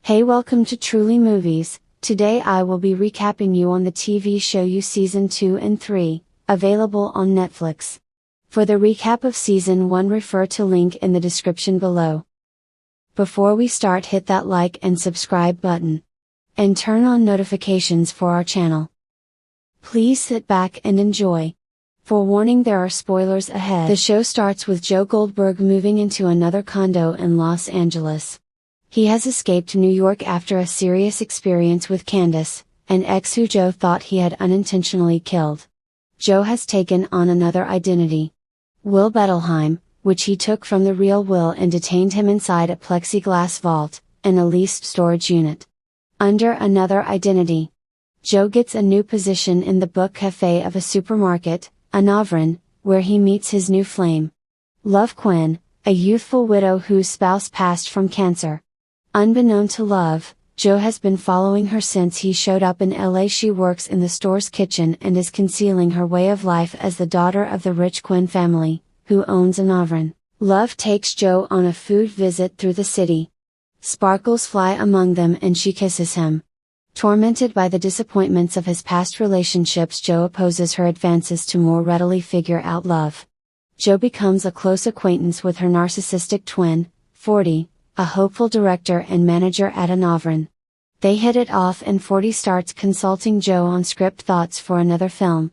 Hey, welcome to Truly Movies. Today I will be recapping you on the TV show You Season 2 and 3, available on Netflix. For the recap of Season 1, refer to link in the description below. Before we start, hit that like and subscribe button. And turn on notifications for our channel. Please sit back and enjoy. Forewarning, there are spoilers ahead. The show starts with Joe Goldberg moving into another condo in Los Angeles. He has escaped New York after a serious experience with Candace, an ex who Joe thought he had unintentionally killed. Joe has taken on another identity. Will Bettelheim, which he took from the real Will and detained him inside a plexiglass vault, in a leased storage unit. Under another identity. Joe gets a new position in the book cafe of a supermarket, Anavrin, where he meets his new flame. Love Quinn, a youthful widow whose spouse passed from cancer. Unbeknown to Love, Joe has been following her since he showed up in LA. She works in the store's kitchen and is concealing her way of life as the daughter of the rich Quinn family, who owns Anavrin. Love takes Joe on a food visit through the city. Sparkles fly among them and she kisses him. Tormented by the disappointments of his past relationships, Joe opposes her advances to more readily figure out love. Joe becomes a close acquaintance with her narcissistic twin, 40, a hopeful director and manager at Anavrin. They hit it off and 40 starts consulting Joe on script thoughts for another film.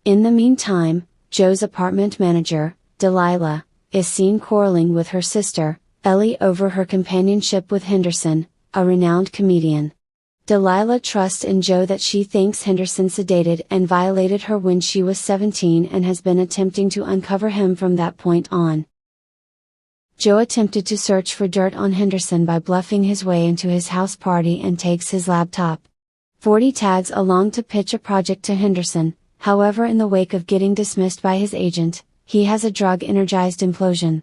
In the meantime, Joe's apartment manager, Delilah, is seen quarreling with her sister, Ellie, over her companionship with Henderson, a renowned comedian. Delilah trusts in Joe that she thinks Henderson sedated and violated her when she was 17 and has been attempting to uncover him from that point on. Joe attempted to search for dirt on Henderson by bluffing his way into his house party and takes his laptop. 40 tags along to pitch a project to Henderson, however, in the wake of getting dismissed by his agent, he has a drug-energized implosion.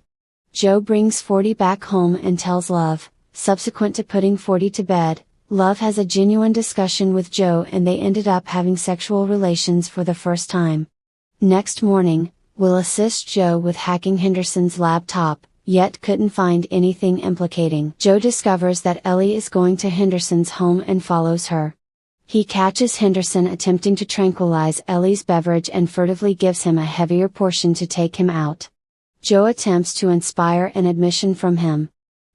Joe brings 40 back home and tells Love. Subsequent to putting 40 to bed, Love has a genuine discussion with Joe and they ended up having sexual relations for the first time. Next morning, Will assists Joe with hacking Henderson's laptop, yet couldn't find anything implicating. Joe discovers that Ellie is going to Henderson's home and follows her. He catches Henderson attempting to tranquilize Ellie's beverage and furtively gives him a heavier portion to take him out. Joe attempts to inspire an admission from him.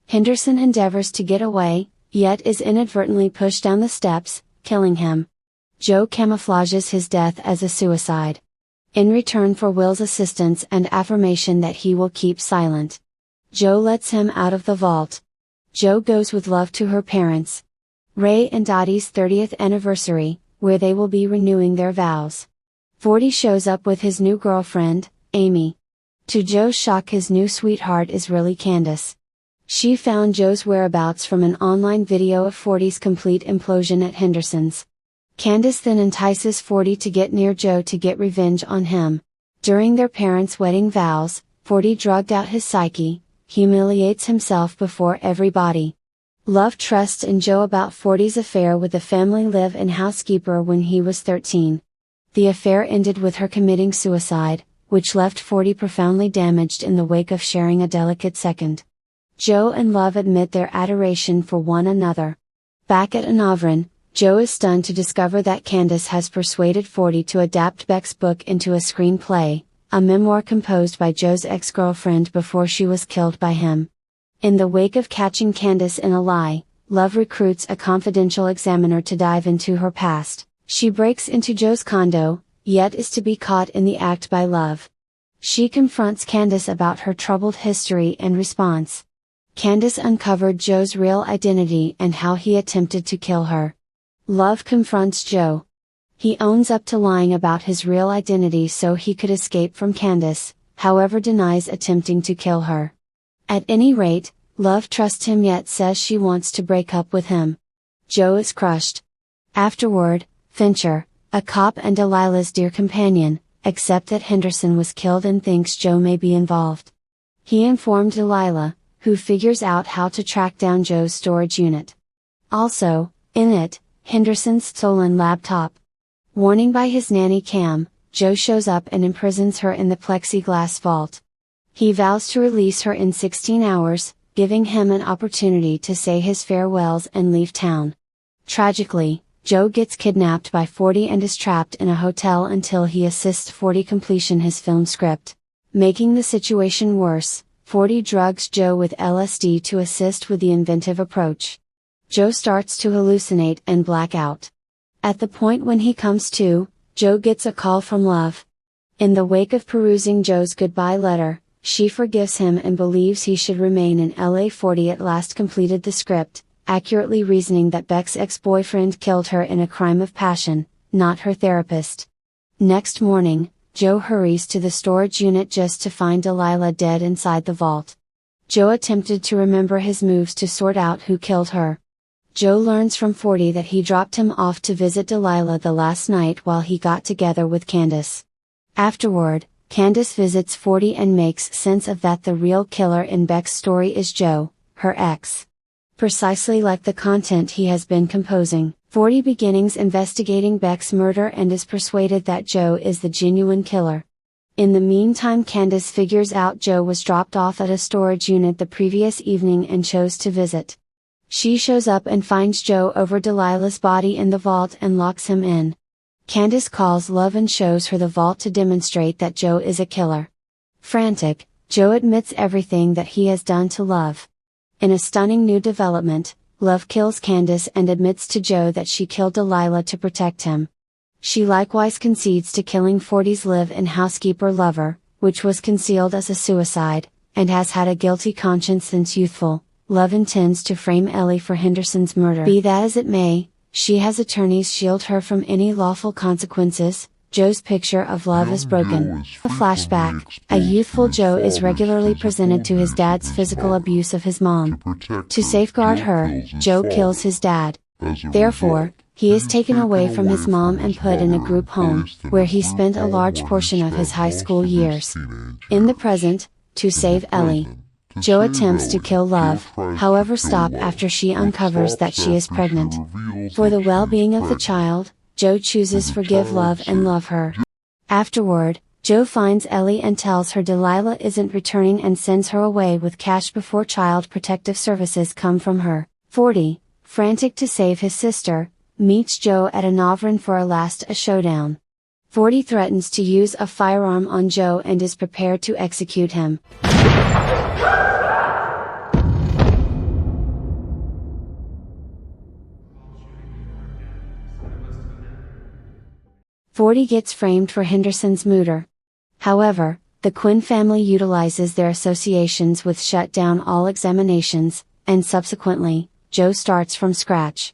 Henderson endeavors to get away, yet is inadvertently pushed down the steps, killing him. Joe camouflages his death as a suicide. In return for Will's assistance and affirmation that he will keep silent, Joe lets him out of the vault. Joe goes with Love to her parents. Ray and Dottie's 30th anniversary, where they will be renewing their vows. 40 shows up with his new girlfriend, Amy. To Joe's shock, his new sweetheart is really Candace. She found Joe's whereabouts from an online video of 40's complete implosion at Henderson's. Candace then entices 40 to get near Joe to get revenge on him. During their parents' wedding vows, 40 drugged out his psyche, humiliates himself before everybody. Love trusts in Joe about 40's affair with the family live-in housekeeper when he was 13. The affair ended with her committing suicide, which left 40 profoundly damaged in the wake of sharing a delicate second. Joe and Love admit their adoration for one another. Back at Anavrin, Joe is stunned to discover that Candace has persuaded 40 to adapt Beck's book into a screenplay, a memoir composed by Joe's ex-girlfriend before she was killed by him. In the wake of catching Candace in a lie, Love recruits a confidential examiner to dive into her past. She breaks into Joe's condo, yet is to be caught in the act by Love. She confronts Candace about her troubled history and response. Candace uncovered Joe's real identity and how he attempted to kill her. Love confronts Joe. He owns up to lying about his real identity so he could escape from Candace, however denies attempting to kill her. At any rate, Love trusts him yet says she wants to break up with him. Joe is crushed. Afterward, Fincher, a cop and Delilah's dear companion, accept that Henderson was killed and thinks Joe may be involved. He informed Delilah, who figures out how to track down Joe's storage unit. Also, in it, Henderson's stolen laptop. Warning by his nanny Cam, Joe shows up and imprisons her in the plexiglass vault. He vows to release her in 16 hours, giving him an opportunity to say his farewells and leave town. Tragically, Joe gets kidnapped by 40 and is trapped in a hotel until he assists 40 completion his film script. Making the situation worse, 40 drugs Joe with LSD to assist with the inventive approach. Joe starts to hallucinate and black out. At the point when he comes to, Joe gets a call from Love. In the wake of perusing Joe's goodbye letter, she forgives him and believes he should remain in LA. 40 at last completed the script, accurately reasoning that Beck's ex-boyfriend killed her in a crime of passion, not her therapist. Next morning, Joe hurries to the storage unit just to find Delilah dead inside the vault. Joe attempted to remember his moves to sort out who killed her. Joe learns from 40 that he dropped him off to visit Delilah the last night while he got together with Candace. Afterward, Candace visits 40 and makes sense of that the real killer in Beck's story is Joe, her ex. Precisely like the content he has been composing, 40 begins investigating Beck's murder and is persuaded that Joe is the genuine killer. In the meantime, Candace figures out Joe was dropped off at a storage unit the previous evening and chose to visit. She shows up and finds Joe over Delilah's body in the vault and locks him in. Candace calls Love and shows her the vault to demonstrate that Joe is a killer. Frantic, Joe admits everything that he has done to Love. In a stunning new development, Love kills Candace and admits to Joe that she killed Delilah to protect him. She likewise concedes to killing 40's live-in housekeeper Lover, which was concealed as a suicide, and has had a guilty conscience since youthful. Love intends to frame Ellie for Henderson's murder. Be that as it may, she has attorneys shield her from any lawful consequences. Joe's picture of Love is broken. A flashback, a youthful Joe is regularly presented to his dad's physical abuse of his mom. To safeguard her, Joe kills his dad. Therefore, he is taken away from his mom and put in a group home, where he spent a large portion of his high school years. In the present, to save Ellie, Joe attempts to kill Love, however stop after she uncovers that she is pregnant. For the well-being of the child, Joe chooses forgive Love and love her. Afterward, Joe finds Ellie and tells her Delilah isn't returning and sends her away with cash before Child Protective Services come from her. 40, frantic to save his sister, meets Joe at a Novran for a showdown. 40 threatens to use a firearm on Joe and is prepared to execute him. 40 gets framed for Henderson's murder. However, the Quinn family utilizes their associations with shut down all examinations, and subsequently, Joe starts from scratch.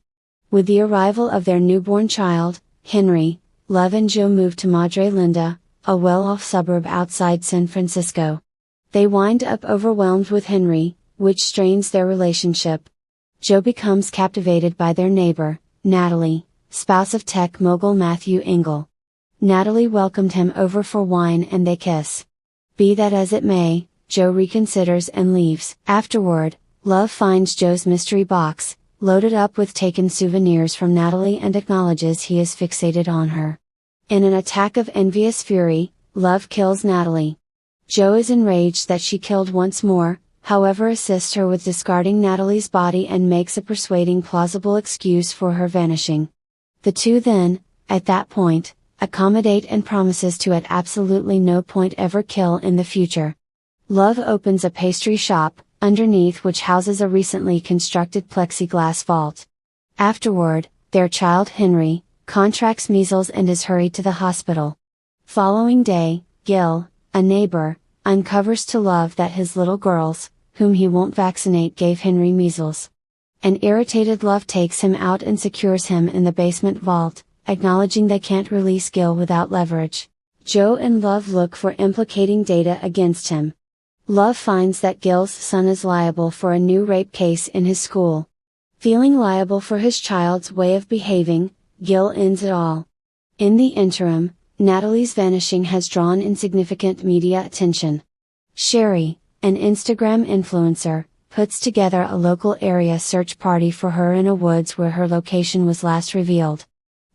With the arrival of their newborn child, Henry, Love and Joe move to Madre Linda, a well-off suburb outside San Francisco. They wind up overwhelmed with Henry, which strains their relationship. Joe becomes captivated by their neighbor, Natalie, spouse of tech mogul Matthew Engel. Natalie welcomed him over for wine and they kiss. Be that as it may, Joe reconsiders and leaves. Afterward, Love finds Joe's mystery box, loaded up with taken souvenirs from Natalie and acknowledges he is fixated on her. In an attack of envious fury, Love kills Natalie. Joe is enraged that she killed once more, however assists her with discarding Natalie's body and makes a persuading plausible excuse for her vanishing. The two then, at that point, accommodate and promises to at absolutely no point ever kill in the future. Love opens a pastry shop, underneath which houses a recently constructed plexiglass vault. Afterward, their child Henry, contracts measles and is hurried to the hospital. Following day, Gil, a neighbor, uncovers to Love that his little girls, whom he won't vaccinate, gave Henry measles. An irritated Love takes him out and secures him in the basement vault, acknowledging they can't release Gil without leverage. Joe and Love look for implicating data against him. Love finds that Gil's son is liable for a new rape case in his school. Feeling liable for his child's way of behaving, Gil ends it all. In the interim, Natalie's vanishing has drawn insignificant media attention. Sherry, an Instagram influencer, puts together a local area search party for her in a woods where her location was last revealed.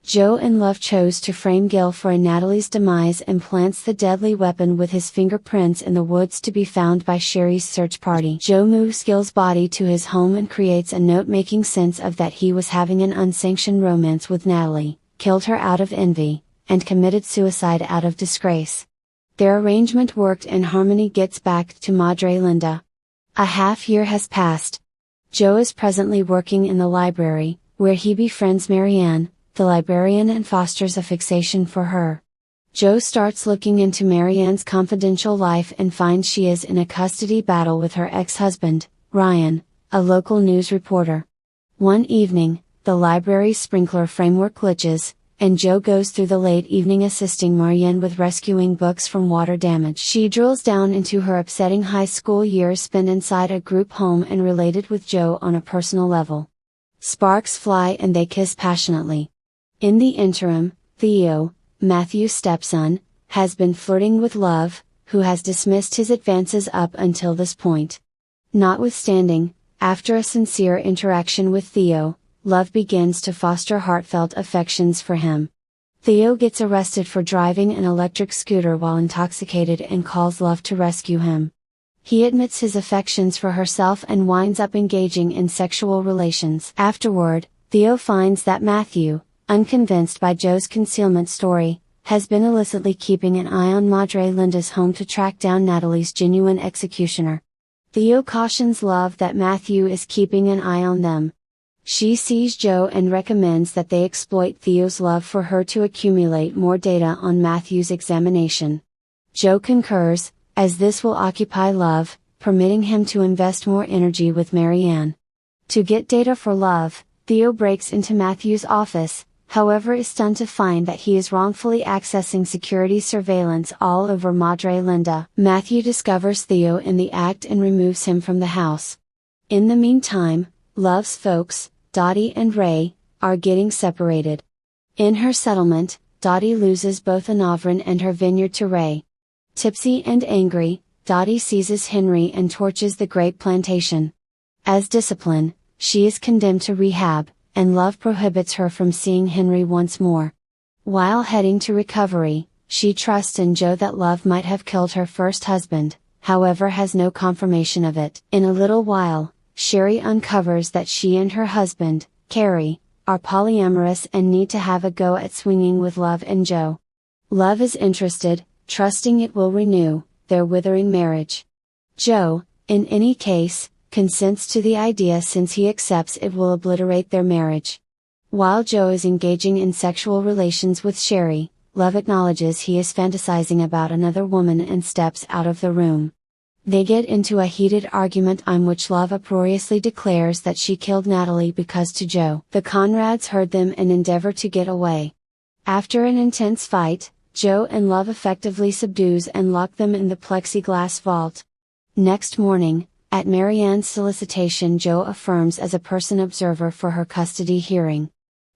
Joe in love chose to frame Gil for Natalie's demise and plants the deadly weapon with his fingerprints in the woods to be found by Sherry's search party. Joe moves Gil's body to his home and creates a note making sense of that he was having an unsanctioned romance with Natalie, killed her out of envy, and committed suicide out of disgrace. Their arrangement worked and Harmony gets back to Madre Linda. A half year has passed. Joe is presently working in the library, where he befriends Marianne, the librarian, and fosters a fixation for her. Joe starts looking into Marianne's confidential life and finds she is in a custody battle with her ex-husband, Ryan, a local news reporter. One evening, the library's sprinkler framework glitches, and Joe goes through the late evening assisting Marianne with rescuing books from water damage. She drills down into her upsetting high school years spent inside a group home and related with Joe on a personal level. Sparks fly and they kiss passionately. In the interim, Theo, Matthew's stepson, has been flirting with Love, who has dismissed his advances up until this point. Notwithstanding, after a sincere interaction with Theo, Love begins to foster heartfelt affections for him. Theo gets arrested for driving an electric scooter while intoxicated and calls Love to rescue him. He admits his affections for herself and winds up engaging in sexual relations. Afterward, Theo finds that Matthew, unconvinced by Joe's concealment story, has been illicitly keeping an eye on Madre Linda's home to track down Natalie's genuine executioner. Theo cautions Love that Matthew is keeping an eye on them. She sees Joe and recommends that they exploit Theo's love for her to accumulate more data on Matthew's examination. Joe concurs, as this will occupy Love, permitting him to invest more energy with Marianne. To get data for Love, Theo breaks into Matthew's office, however is stunned to find that he is wrongfully accessing security surveillance all over Madre Linda. Matthew discovers Theo in the act and removes him from the house. In the meantime, Love's folks, Dottie and Ray, are getting separated. In her settlement, Dottie loses both Anavrin and her vineyard to Ray. Tipsy and angry, Dottie seizes Henry and torches the grape plantation. As discipline, she is condemned to rehab, and Love prohibits her from seeing Henry once more. While heading to recovery, she trusts in Joe that Love might have killed her first husband, however has no confirmation of it. In a little while, Sherry uncovers that she and her husband, Carrie, are polyamorous and need to have a go at swinging with Love and Joe. Love is interested, trusting it will renew their withering marriage. Joe, in any case, consents to the idea since he accepts it will obliterate their marriage. While Joe is engaging in sexual relations with Sherry, Love acknowledges he is fantasizing about another woman and steps out of the room. They get into a heated argument on which Love uproariously declares that she killed Natalie because to Joe. The Conrads heard them and endeavor to get away. After an intense fight, Joe and Love effectively subdues and lock them in the plexiglass vault. Next morning, at Marianne's solicitation, Joe affirms as a person observer for her custody hearing.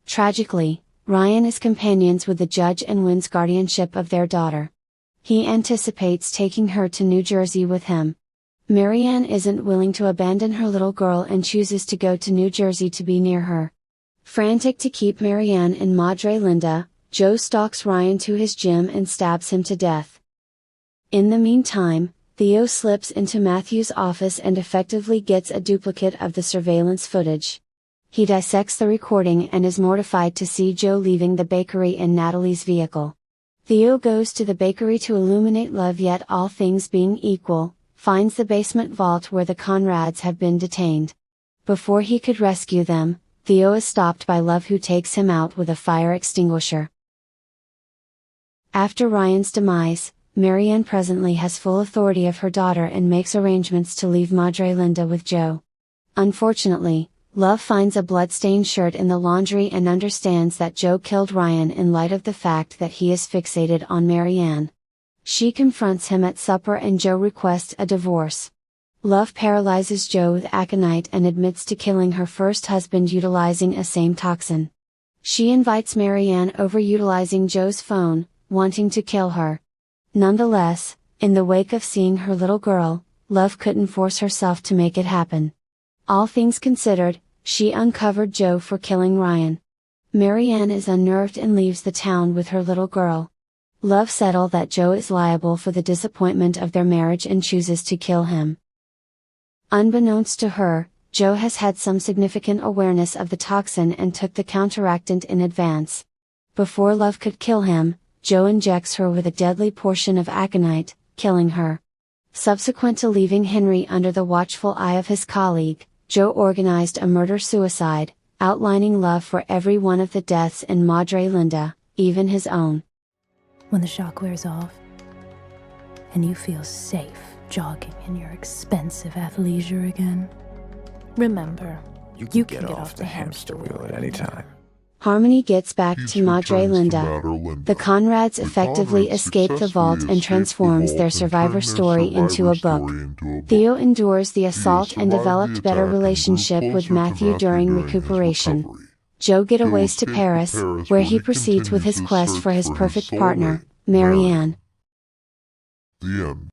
Tragically, Ryan is companions with the judge and wins guardianship of their daughter. He anticipates taking her to New Jersey with him. Marianne isn't willing to abandon her little girl and chooses to go to New Jersey to be near her. Frantic to keep Marianne in Madre Linda, Joe stalks Ryan to his gym and stabs him to death. In the meantime, Theo slips into Matthew's office and effectively gets a duplicate of the surveillance footage. He dissects the recording and is mortified to see Joe leaving the bakery in Natalie's vehicle. Theo goes to the bakery to illuminate Love, yet all things being equal, finds the basement vault where the Conrads have been detained. Before he could rescue them, Theo is stopped by Love, who takes him out with a fire extinguisher. After Ryan's demise, Marianne presently has full authority of her daughter and makes arrangements to leave Madre Linda with Joe. Unfortunately, Love finds a blood-stained shirt in the laundry and understands that Joe killed Ryan in light of the fact that he is fixated on Marianne. She confronts him at supper and Joe requests a divorce. Love paralyzes Joe with aconite and admits to killing her first husband utilizing a same toxin. She invites Marianne over utilizing Joe's phone, wanting to kill her. Nonetheless, in the wake of seeing her little girl, Love couldn't force herself to make it happen. All things considered, she uncovered Joe for killing Ryan. Marianne is unnerved and leaves the town with her little girl. Love settles that Joe is liable for the disappointment of their marriage and chooses to kill him. Unbeknownst to her, Joe has had some significant awareness of the toxin and took the counteractant in advance. Before Love could kill him, Joe injects her with a deadly portion of aconite, killing her. Subsequent to leaving Henry under the watchful eye of his colleague, Joe organized a murder-suicide, outlining love for every one of the deaths in Madre Linda, even his own. When the shock wears off, and you feel safe jogging in your expensive athleisure again, remember, you can get off the hamster wheel at any time. Harmony gets back to Madre Linda. The Conrads effectively escape the vault and transforms their survivor story into a book. Theo endures the assault and developed better relationship with Matthew during recuperation. Joe getaways to Paris, where he proceeds with his quest for his perfect partner, Marianne. The end.